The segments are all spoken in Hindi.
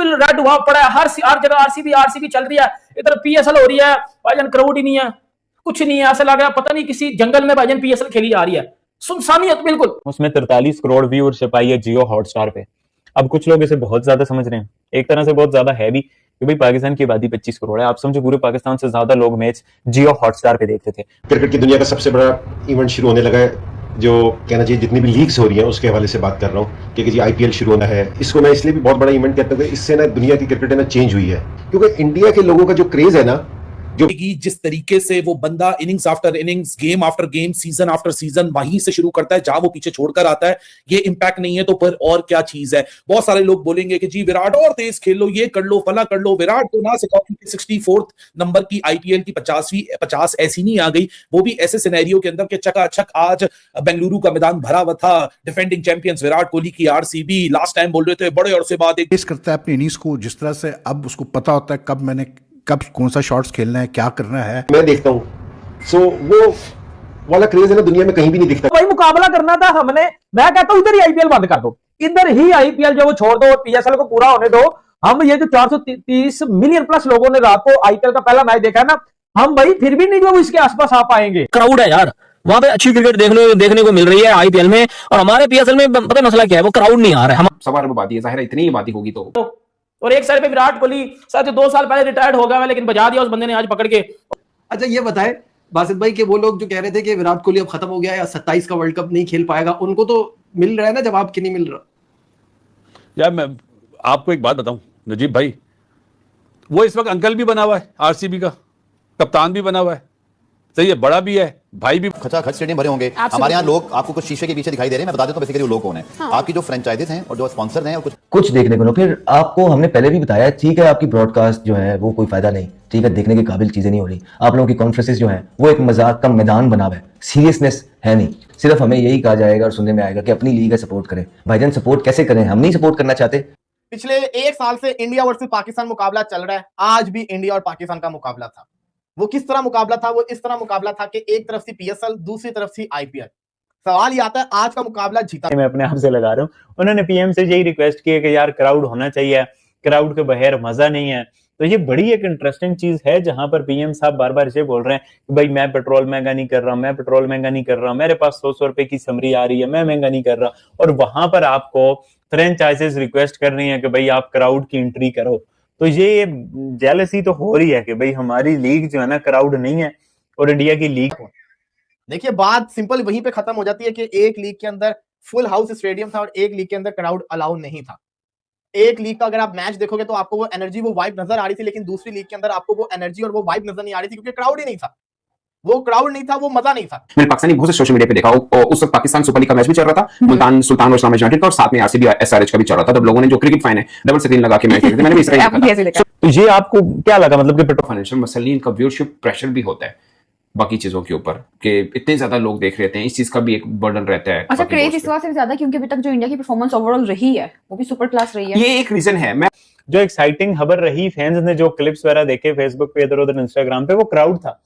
फुल रेड हुआ पड़ा है, हर जगह आरसीबी चल रही है, इधर पीएसएल हो रही है भाईजान, क्राउड ही नहीं है, कुछ नहीं है, ऐसा लग रहा है पता नहीं किसी जंगल में भाईजान पीएसएल खेली जा रही है, सुनसानियत बिल्कुल। उसमें 43 करोड़ व्यूअरशिप आई है जियो हॉटस्टार पे। अब कुछ लोग इसे बहुत ज्यादा समझ रहे हैं, एक तरह से बहुत ज्यादा है भी, कि भाई पाकिस्तान की आबादी 25 करोड़ है, आप समझो पूरे पाकिस्तान से ज्यादा लोग मैच जियो हॉटस्टार पे देखते थे। क्रिकेट की दुनिया का सबसे बड़ा इवेंट शुरू होने लगा है, जो कहना चाहिए जितनी भी लीग्स हो रही हैं उसके हवाले से बात कर रहा हूँ कि जी आईपीएल शुरू होना है। इसको मैं इसलिए भी बहुत बड़ा इवेंट कहता हूँ कि इससे ना दुनिया की क्रिकेट है ना चेंज हुई है, क्योंकि इंडिया के लोगों का जो क्रेज है ना, जो जिस तरीके से वो बंदा innings after innings, game after game, season after season वहीं से शुरू करता है जहां वो पीछे छोड़कर आता है, ये इंपैक्ट नहीं है तो फिर और क्या चीज है। बहुत सारे लोग बोलेंगे कि जी विराट और तेज खेल लो, ये कर लो, फला कर लो, विराट को ना सिखाओ, 64th नंबर की आईपीएल की 50 ऐसी नहीं आ गई, वो भी ऐसे सिनेरियो के अंदर के चकाचक आज बेंगलुरु का मैदान भरा हुआ था, डिफेंडिंग चैंपियंस विराट कोहली की आरसीबी लास्ट टाइम बोल रहे थे बड़े अरसे बाद एक करता है अपनी इनिंग्स को, जिस तरह से अब उसको पता होता है कब कौन सा शॉट्स खेलना है, क्या करना है। मैं देखता हूँ सो वो वाला क्रेज है ना दुनिया में कहीं भी नहीं दिखता। भाई मुकाबला करना था हमने, मैं कहता हूं इधर ही आईपीएल बंद कर दो, इधर ही आईपीएल जो वो छोड़ दो, पीएसएल को पूरा होने दो। हम ये जो 430 मिलियन प्लस लोगों ने रात को आईपीएल का पहला मैच देखा है ना, हम भाई फिर भी नहीं जो इसके आसपास आ पाएंगे। क्राउड है यार, वहां पे अच्छी क्रिकेट देखने को मिल रही है आईपीएल में, और हमारे पीएसएल में पता मसला क्या है, वो क्राउड नहीं आ रहा है। हम सवाल बात है, जाहिर है इतनी ही बात होगी तो और एक साइड पे विराट कोहली शायद 2 साल पहले रिटायर्ड हो गया है, लेकिन बजा दिया उस बंदे ने आज पकड़ के। अच्छा ये बताए बासित भाई कि वो लोग जो कह रहे थे कि विराट कोहली अब खत्म हो गया या 27 का वर्ल्ड कप नहीं खेल पाएगा, उनको तो मिल रहा है ना जवाब कि नहीं मिल रहा? यार मैं आपको एक बात बताऊं नजीब भाई, वो इस वक्त अंकल भी बना हुआ है आरसीबी का, कप्तान भी बना हुआ है, सही है, बड़ा भी है, भाई भी। खचाखच स्टेडियम भरे होंगे। हमारे यहाँ लोग आपको कुछ शीशे के पीछे दिखाई दे रहे हैं, मैं बता देता हूँ बेसिकली वो लोग कौन है। हाँ। आपकी जो फ्रेंचाइजीज हैं और जो स्पॉन्सर हैं और कुछ देखने को ना, फिर आपको हमने पहले भी बताया, ठीक है आपकी ब्रॉडकास्ट जो है वो कोई फायदा नहीं, ठीक है देखने के काबिल चीजें नहीं हो रही, आप लोगों की कॉन्फ्रेंसेस जो है वो एक मजाक का मैदान बना हुआ है, सीरियसनेस है नहीं, सिर्फ हमें यही कहा जाएगा और सुनने में आएगा कि अपनी लीग है सपोर्ट करें। भाईजान सपोर्ट कैसे करें, हम नहीं सपोर्ट करना चाहते। पिछले 1 साल से इंडिया वर्सेस पाकिस्तान मुकाबला चल रहा है, आज भी इंडिया और पाकिस्तान का मुकाबला था। वो किस तरह मुकाबला था? वो इस तरह मुकाबला था कि एक तरफ से पीएसएल, दूसरी तरफ से आईपीएल। सवाल ये आता है आज का मुकाबला जीता। मैं अपने आप से लगा रहा हूँ, उन्होंने पीएम से यही रिक्वेस्ट की है कि यार क्राउड होना चाहिए, क्राउड के बगैर मजा नहीं है। तो ये बड़ी एक इंटरेस्टिंग चीज है जहां पर पीएम साहब बार बार ये बोल रहे हैं कि भाई मैं पेट्रोल महंगा नहीं कर रहा, मैं पेट्रोल महंगा नहीं कर रहा, मेरे पास 100 रुपए की समरी आ रही है, मैं महंगा नहीं कर रहा, और वहां पर आपको फ्रेंचाइजीज रिक्वेस्ट कर रही है कि भाई आप क्राउड की एंट्री करो। तो ये जेलसी तो हो रही है कि भाई हमारी लीग जो है ना क्राउड नहीं है और इंडिया की लीग। देखिए बात सिंपल वहीं पे खत्म हो जाती है कि एक लीग के अंदर फुल हाउस स्टेडियम था और एक लीग के अंदर क्राउड अलाउ नहीं था। एक लीग का अगर आप मैच देखोगे तो आपको वो एनर्जी, वो वाइब नजर आ रही थी, लेकिन दूसरी लीग के अंदर आपको वो एनर्जी और वो वाइब नजर नहीं आ रही थी क्योंकि क्राउड ही नहीं था, वो क्राउड नहीं था, वो मजा नहीं था। मैंने पाकिस्तानी बहुत से सोशल मीडिया पे देखा, उस वक्त पाकिस्तान सुपर लीग का मैच भी चल रहा था, मुल्तान सुल्तान और इस्लाम यूनाइटेड का, और साथ में आरसीबी एसआरएच का भी चल रहा था। तब लोगों ने जो क्रिकेट फैन है डबल स्क्रीन लगा के मैच देखते थे, मैंने भी इस तरह देखा। तो ये आपको क्या लगा, मतलब कि फाइनेंशियल मसले का व्यूअरशिप प्रेशर भी होता है बाकी चीजों के ऊपर कि इतने ज्यादा लोग देख रहे हैं, इस चीज का भी एक बर्डन रहता है। अच्छा क्रेज इस वजह से ज्यादा क्योंकि अभी तक जो इंडिया की परफॉर्मेंस ओवरऑल रही है वो भी सुपर क्लास रही है, ये एक रीजन है। मैं जो एक्साइटिंग खबर रही, फैंस ने जो क्लिप्स वगैरह देखे फेसबुक पे इधर उधर इंस्टाग्राम पे, वो क्राउड था।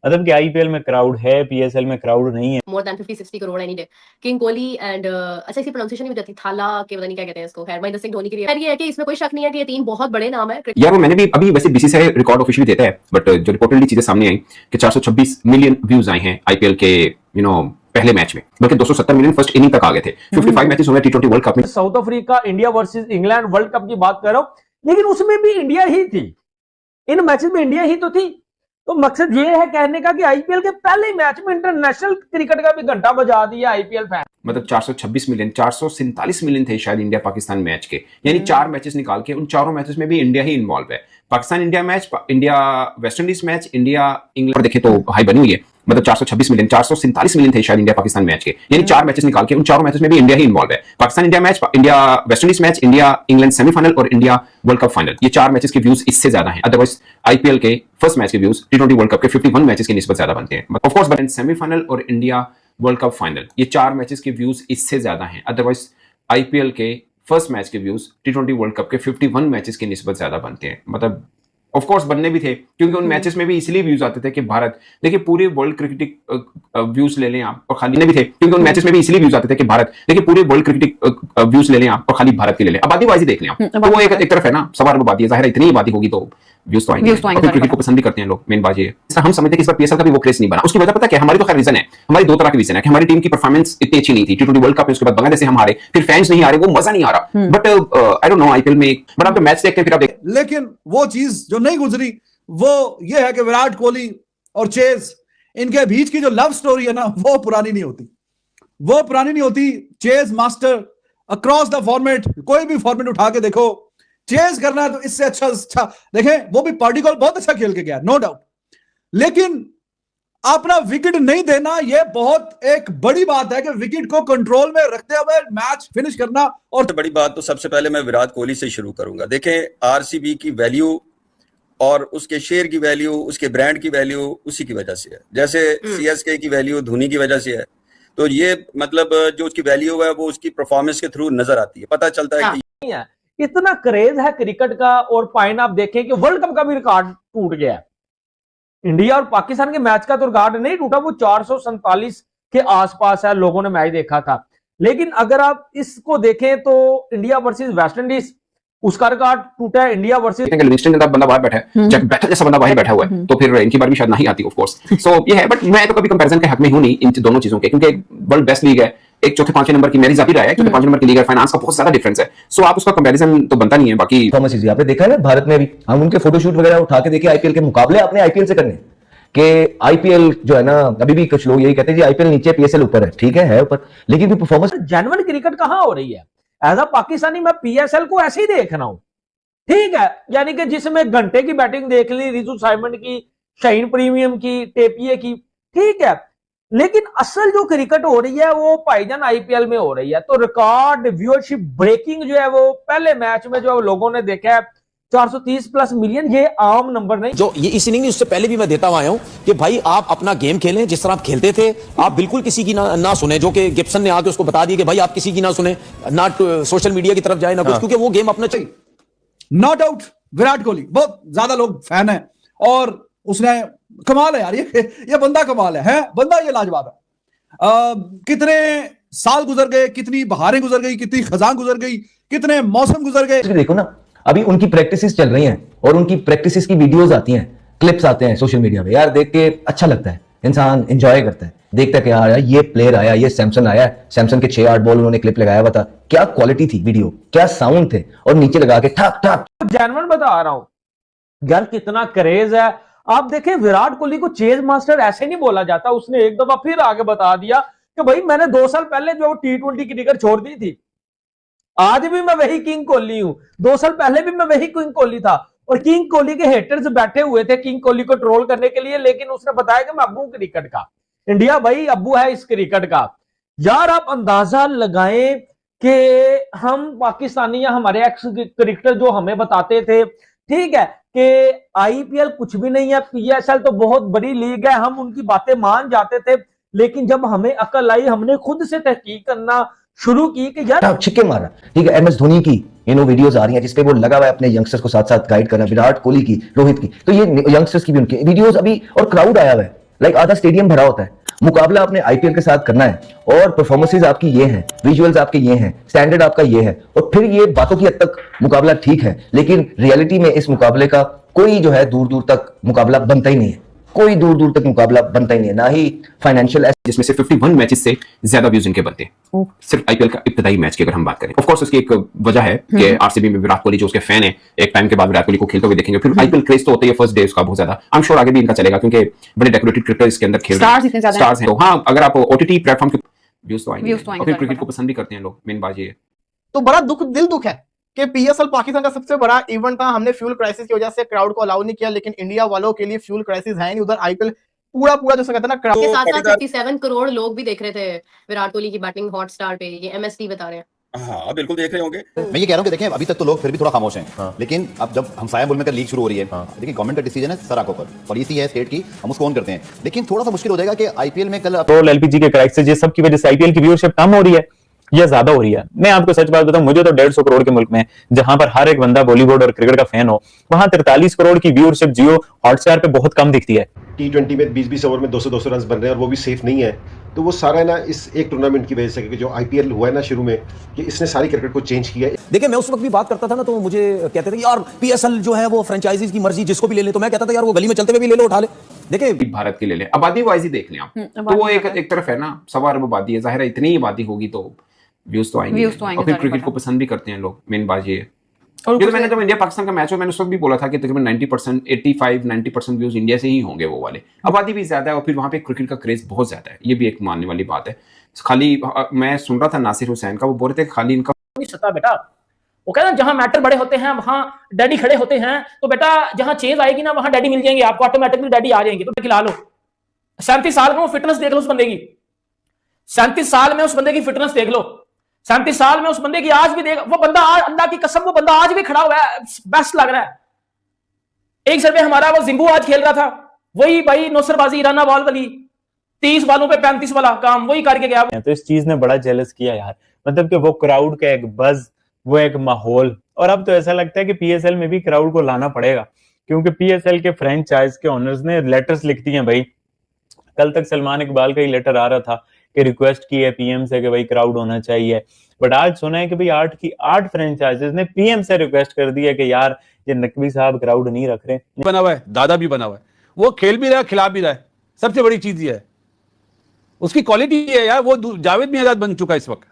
मतलब कि आईपीएल में क्राउड है, पीएसएल में क्राउड नहीं है। More than 50-60 crore any day. King Kohli and अच्छा इसकी प्रोनाउंसिएशन नहीं जाती, थाला के पता नहीं क्या कहते हैं इसको, महेंद्र सिंह धोनी के लिए। ये है कि इसमें कोई शक नहीं है कि ये 3 बहुत बड़े नाम है। यार वो मैंने भी अभी वैसे बीसीसीआई रिकॉर्ड ऑफिशियली देता है, बट जो रिपोर्टेडली चीजें सामने आई कि 426 मिलियन व्यूज आए हैं आईपीएल के पहले मैच में, बल्कि 270 मिलियन फर्स्ट इनिंग तक आ गए थे। 55 मैचेस हुए टी20 वर्ल्ड कप में। South Africa India versus England world cup की बात कर रहा हूं, लेकिन उसमें भी इंडिया ही थी, इन मैचेस में इंडिया ही तो थी। तो मकसद ये है कहने का कि आईपीएल के पहले मैच में इंटरनेशनल क्रिकेट का भी घंटा बजा दिया आईपीएल फैन। मतलब 426 मिलियन, 447 मिलियन थे शायद इंडिया पाकिस्तान मैच के, यानी 4 मैचेस निकाल के उन चारों मैचेस में भी इंडिया ही इन्वॉल्व है। Pakistan India match, India West Indies match, India England देखे तो हाई बनी हुई है। मतलब 426 मिलियन, 447 मिलियन थे शायद इंडिया पाकिस्तान मैच के, यानी 4 मैचेस निकाल के उन चारों मैचेस में भी इंडिया ही इन्वॉल्व है। Pakistan India match, India West Indies match, India England semifinal और इंडिया वर्ल्ड कप फाइनल, ये 4 मैचेस के व्यूज इससे ज्यादा हैं। अदरवाइज आईपीएल के फर्स्ट मैच के व्यूज टी20 वर्ल्ड कप के 51 मैचेस की निस्बत ज्यादा बनते हैं। ऑफ कोर्स बट सेमीफाइनल और इंडिया वर्ल्ड कप फाइनल, ये 4 मैचेस के व्यूज इससे ज्यादा हैं। अदरवाइज आईपीएल के फर्स्ट मैच के व्यूज टी20 वर्ल्ड कप के 51 मैचेस की निस्बत ज्यादा बनते हैं। मतलब ऑफ कोर्स बनने भी थे, क्योंकि उन मैचेस में भी इसलिए व्यूज आते थे कि भारत, देखिए पूरे वर्ल्ड क्रिकेट व्यूज ले लें आप और खाली भी थे, क्योंकि उन मैचेस में भी इसलिए व्यूज आते थे कि भारत, देखिए पूरे वर्ल्ड क्रिकेट व्यूज ले लें आप और खाली भारत के ले लें, आबादीबाजी देख लें आप, तो वो एक तरफ है ना, सवा अरब आबादी है, जाहिर है इतनी आबादी होगी तो व्यूज तो आएंगे, क्रिकेट को पसंद भी करते हैं लोग, मेन बात ये है। हम समझते हैं कि इस बार पीएसएल का भी वो क्रेज नहीं बना, उसकी वजह पता क्या है, हमारी तो खैर रीजन है, हमारी दो तरह की रीजन है कि हमारी टीम की परफॉर्मेंस इतनी अच्छी नहीं थी, टी20 वर्ल्ड कप उसके बाद बांग्लादेश से हम हारे, फिर फैंस नहीं आ रहे, वो मजा नहीं आ रहा, but I don't know IPL में, बट आप मैच देखते हैं फिर आप देखते हैं। लेकिन वो चीज जो नहीं गुजरी वो ये है कि विराट कोहली और चेज, इनके बीच की जो लव स्टोरी है ना, वो पुरानी नहीं होती, वो पुरानी नहीं होती। Chase master across the format, कोई भी फॉर्मेट उठा के देखो, चेज करना है तो इससे अच्छा देखें, वो भी पार्टिकल बहुत अच्छा खेल के गया, नो डाउट, लेकिन अपना विकेट नहीं देना, यह बहुत एक बड़ी बात है कि विकेट को कंट्रोल में रखते हुए मैच फिनिश करना। और बड़ी बात तो सबसे पहले मैं विराट कोहली से शुरू करूंगा। देखें, आरसीबी की वैल्यू और उसके शेयर की वैल्यू, उसके ब्रांड की वैल्यू उसी की वजह से है, जैसे सीएसके की वैल्यू धोनी की वजह से है, तो ये मतलब जो उसकी वैल्यू है वो उसकी परफॉर्मेंस के थ्रू नजर आती है, पता चलता है कि इतना क्रेज है क्रिकेट का। और पॉइंट आप देखें कि वर्ल्ड कप का भी रिकॉर्ड टूट गया है, इंडिया और पाकिस्तान के मैच का तो रिकॉर्ड नहीं टूटा, वो 447 के आसपास है, लोगों ने मैच देखा था। लेकिन अगर आप इसको देखें तो इंडिया वर्सेस वेस्ट इंडीज, उसका रिकॉर्ड टूटा है, इंडिया वर्सेस लिविंगस्टन जैसा बंदा बाहर बैठा है, जैक बैटल जैसा बंदा बाहर बैठा हुआ है, तो फिर इनकी बार भी शायद नहीं आती ऑफ कोर्स। सो ये है, बट मैं तो कभी कंपैरिजन के हक में हूं नहीं इन दोनों चीजों के, क्योंकि वर्ल्ड बेस्ट लीग है, एक चौथे पांचवें नंबर की मेरी जाती रहा है, क्योंकि पांचवें नंबर की लीग है, फाइनेंस का बहुत ज्यादा डिफरेंस है, सो आप उसका कंपैरिजन तो बनता नहीं है। बाकी परफॉर्मेंस आपने देखा है ना, भारत में भी हम उनके फोटोशूट वगैरह उठा के देखे, आईपीएल के मुकाबले आपने आईपीएल से करने कि आईपीएल जो है ना, अभी भी कुछ लोग यही कहते हैं जी आईपीएल नीचे पीएसएल ऊपर है, ठीक है ऊपर, लेकिन भी परफॉर्मेंस जेन्युइन क्रिकेट कहां हो रही है। एज अ पाकिस्तानी मैं पीएसएल को ऐसे ही देख रहा हूं, ठीक है, यानी कि जिसमें घंटे की बैटिंग देख ली, रिजू साइमंड की, शाहीन प्रीमियम की, टेपिए की, ठीक है, लेकिन असल जो क्रिकेट हो रही है वो भाईजान आईपीएल में हो रही है। तो रिकॉर्ड व्यूअरशिप ब्रेकिंग जो है वो पहले मैच में जो लोगों ने देखा है 430 प्लस मिलियन, ये आम नंबर नहीं। जो ये इस इनिंग उससे पहले भी मैं देता आया हूं कि भाई आप अपना गेम खेलें जिस तरह आप खेलते थे, आप बिल्कुल किसी की ना सुने, जो कि गिब्सन ने आके उसको बता दिया कि भाई आप किसी की ना सुने, ना सोशल मीडिया की तरफ जाए ना कुछ, क्योंकि वो गेम अपना चाहिए। नो डाउट विराट कोहली बहुत ज्यादा लोग फैन है और उसने कमाल है यार, ये बंदा कमाल है बंदा ये लाजवाब है। कितने साल गुजर गए, कितनी बहारें गुजर गई, कितनी खजां गुजर गई, कितने मौसम गुजर गए। देखो ना, अभी उनकी प्रैक्टिसेस चल रही हैं और उनकी प्रैक्टिसेस की वीडियोस आती हैं, क्लिप्स आते हैं सोशल मीडिया पे, यार देख के अच्छा लगता है, इंसान एंजॉय करता है, देखता है कि यार ये प्लेयर आया, ये सैमसन आया, सैमसन के 6-8 बॉल उन्होंने क्लिप लगाया हुआ था, क्या क्वालिटी थी वीडियो, क्या साउंड थे, और नीचे लगा के ठक ठक। जेन्युइन बता रहा हूं यार, कितना क्रेज है। आप देखें विराट कोहली को चेज मास्टर ऐसे नहीं बोला जाता, उसने एक दफा फिर आगे बता दिया कि भाई मैंने 2 साल पहले जो T20 क्रिकेट छोड़ दी थी, आज भी मैं वही किंग कोहली हूं, 2 साल पहले भी मैं वही किंग कोहली था। और किंग कोहली के हेटर्स बैठे हुए थे किंग कोहली को ट्रोल करने के लिए, लेकिन उसने बताया कि मैं अब्बू क्रिकेट का, इंडिया भाई अब्बू है इस क्रिकेट का। यार आप अंदाजा लगाएं कि हम पाकिस्तानी या हमारे एक्स क्रिकेटर जो हमें बताते थे, ठीक है, कि आईपीएल कुछ भी नहीं है, पीएसएल तो बहुत बड़ी लीग है, हम उनकी बातें मान जाते थे, लेकिन जब हमें अकल आई, हमने खुद से तहकीक करना शुरू की कि यार छिक्के मारा, ठीक है, एमएस धोनी की वीडियोस आ रही हैं जिसपे वो लगा हुआ है अपने यंगस्टर्स को साथ साथ गाइड करना, विराट कोहली की, रोहित की, तो ये यंगस्टर्स की भी उनकी वीडियोस अभी, और क्राउड आया हुआ है, लाइक आधा स्टेडियम भरा होता है। मुकाबला आपने आईपीएल के साथ करना है और परफॉर्मेंसेज आपकी ये हैं, विजुअल्स आपके ये हैं, स्टैंडर्ड आपका ये है, और फिर ये बातों की हद तक मुकाबला ठीक है, लेकिन रियलिटी में इस मुकाबले का कोई जो है दूर दूर तक मुकाबला बनता ही नहीं है, कोई दूर दूर तक मुकाबला बनता ही नहीं है, ना ही फाइनेंशियल, जिसमें से 51 मैचेस से ज्यादा व्यूज इनके बनते हैं सिर्फ आईपीएल का इब्तिदाई मैच की अगर हम बात करें। ऑफ कोर्स उसकी एक वजह है कि आरसीबी में विराट कोहली जो उसके फैन है, एक टाइम के बाद विराट कोहली को खेलते हुए देखेंगे, फिर आईपीएल क्रेज तो होता है फर्स्ट डे उसका बहुत ज्यादा, आई एम श्योर आगे भी इनका चलेगा क्योंकि बड़े डेकोरेटेड क्रिकेटर इसके अंदर खेल रहे हैं, स्टार्स हैं। तो हाँ, अगर आप ओटीटी प्लेटफॉर्म के व्यूज तो आएंगे, और फिर क्रिकेट को पसंद भी करते हैं लोग, मेन बात ये है। तो बड़ा दिल दुख है कि पीएसएल पाकिस्तान का सबसे बड़ा इवेंट था, हमने फ्यूल क्राइसिस की वजह से क्राउड को अलाउ नहीं किया, लेकिन इंडिया वालों के लिए फ्यूल क्राइसिस है नहीं, उधर आईपीएल पूरा जो कहते हैं ना क्राउड के साथ-साथ 57 करोड़ लोग भी देख रहे थे विराट कोहली की बैटिंग हॉटस्टार पे, ये एमएसडी बता रहे हैं। हाँ बिल्कुल देख रहे होंगे। मैं ये कह रहा हूँ कि देखें अभी तक तो लोग फिर भी थोड़ा खामोश हैं, लेकिन अब जब हमसाया मुल्क में लीग शुरू हो रही है, देखिए गवर्नमेंट का डिसीजन है सर आंखों पर, पॉलिसी है स्टेट की, हम उसको ऑन करते हैं, लेकिन थोड़ा सा मुश्किल हो जाएगा कि आईपीएल में कल पेट्रोल, एलपीजी के क्राइसिस, ये सब की वजह से आईपीएल की व्यूअरशिप कम हो रही है, या ज्यादा हो रही है? मैं आपको सच बात बताऊं, मुझे तो 150 करोड़ के मुल्क में जहां पर हर एक बंदा बॉलीवुड और क्रिकेट का फैन हो, वहां 43 करोड़ की व्यूअरशिप जियो हॉटस्टार पे बहुत कम दिखती है। T20 में 20-20 ओवर में 200-200 रन बन रहे हैं और वो भी सेफ नहीं है। तो वो सारा है ना इस एक टूर्नामेंट की वजह से, क्योंकि जो आईपीएल हुआ है ना शुरू में, कि इसने सारी क्रिकेट को चेंज किया है। देखिए मैं उस वक्त भी बात करता था ना, तो मुझे कहते थे कि यार पीएसएल जो है वो फ्रेंचाइजीज की मर्जी, जिसको भी ले ले। तो मैं कहता था यार वो गली में चलते हुए भी ले लो, उठा ले। देखिए भारत के ले ले, आबादी वाइज ही देख लें आप, तो वो एक तरफ है ना, 1.25 अरब आबादी है, जाहिर है इतनी आबादी होगी तो व्यूज तो आएंगे, और फिर क्रिकेट को पसंद भी करते हैं लोग। मेन बात ये है। और तो मैंने जब इंडिया पाकिस्तान का मैच हुआ, मैंने उस वक्त भी बोला था कि तकरीबन 90%, 85-90% व्यूज इंडिया से ही होंगे वो वाले। आबादी भी ज्यादा है और फिर वहां पे क्रिकेट का क्रेज बहुत ज्यादा है, ये भी एक मानने वाली बात है। खाली मैं सुन रहा था नासिर हुसैन का, वो बोल रहे थे खाली इनका सता बेटा, वो कहना जहां मैटर बड़े होते हैं वहां डैडी खड़े होते हैं, तो बेटा जहां चेंज आएगी ना वहां डैडी मिल जाएंगे आपको, ऑटोमेटिकली डैडी आ जाएंगे। तो खिला लो। 37 साल में फिटनेस देख लो उस बंदे की, 37 साल में उस बंदे की फिटनेस देख लो, 37 साल में उस बंदे की आज भी देख, वो बंदा आज, अल्लाह की कसम, वो बंदा आज भी खड़ा हुआ है, बेस्ट लग रहा है। एक सर्वे हमारा वो जिम्बू आज खेल रहा था, वही भाई नौसरबाजी राना बॉल वाली 30 बालों पे 35 वाला काम वही करके गया। तो इस चीज ने बड़ा जेलस किया यार, मतलब कि वो क्राउड का एक बज, वो एक माहौल। और अब तो ऐसा लगता है कि पीएसएल में भी क्राउड को लाना पड़ेगा, क्योंकि पीएसएल के फ्रेंचाइज के ओनर्स ने लेटर्स लिख दिए हैं भाई। कल तक सलमान इकबाल का ही लेटर आ रहा था कि रिक्वेस्ट की है पीएम से कि भाई क्राउड होना चाहिए, बट आज सुना है कि भाई 8 फ्रेंचाइजेस ने पीएम से रिक्वेस्ट कर दी है कि यार ये नकवी साहब क्राउड नहीं रख रहे। बना हुआ है, दादा भी बना हुआ है, वो खेल भी रहा है, खिला भी रहा है। सबसे बड़ी चीज ये है, उसकी क्वालिटी है यार, वो जावेद मियाँदाद बन चुका है इस वक्त।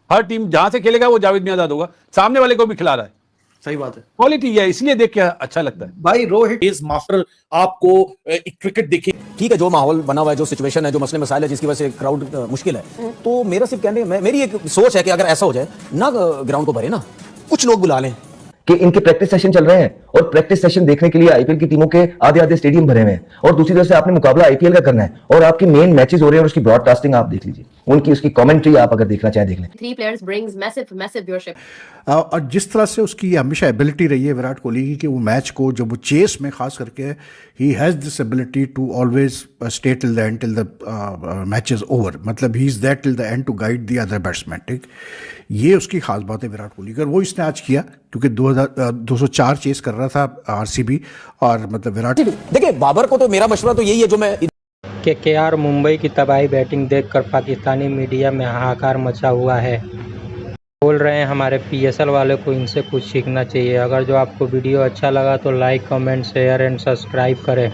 हर टीम जहां से खेलेगा वो जावेद मियाँदाद होगा, सामने वाले को भी खिला रहा है। सही बात है, क्वालिटी है, इसलिए देख के अच्छा लगता है। भाई रोहित इज मास्टर, आपको क्रिकेट देखे, ठीक है, जो माहौल बना हुआ है, जो सिचुएशन है, जो मसले मसाइल है, जिसकी वजह से क्राउड मुश्किल है, तो मेरा सिर्फ कहने मेरी एक सोच है कि अगर ऐसा हो जाए ना, ग्राउंड को भरे ना, कुछ लोग बुला लें कि इनके प्रैक्टिस सेशन चल रहे हैं और प्रैक्टिस सेशन देखने के लिए आईपीएल की टीमों के आधे स्टेडियम भरे हुए हैं, और दूसरी तरफ से आपने मुकाबला आईपीएल का करना है और आपकी मेन मैचेस हो रहे हैं और उसकी ब्रॉडकास्टिंग आप देख लीजिए, उनकी उसकी कमेंट्री आप अगर देखना चाहें देख लें। 3 players brings massive viewership. और जिस तरह से उसकी हमेशा एबिलिटी रही है विराट कोहली की कि वो मैच को, जब वो चेस में खास करके, he has this ability to always stay till the end, till the match is over, मतलब he is there till the end to guide the other batsman. ठीक, ये उसकी खास बात है विराट कोहली का, वो इसने आज किया, क्योंकि 204 चेस कर रहा था आरसीबी, और मतलब विराट। देखिए बाबर को तो मेरा मशवरा तो यही है, जो मैं केकेआर मुंबई की तबाही बैटिंग देखकर पाकिस्तानी मीडिया में हाहाकार मचा हुआ है। बोल रहे हैं हमारे पीएसएल वाले को इनसे कुछ सीखना चाहिए। अगर जो आपको वीडियो अच्छा लगा तो like, comment, share and subscribe करें।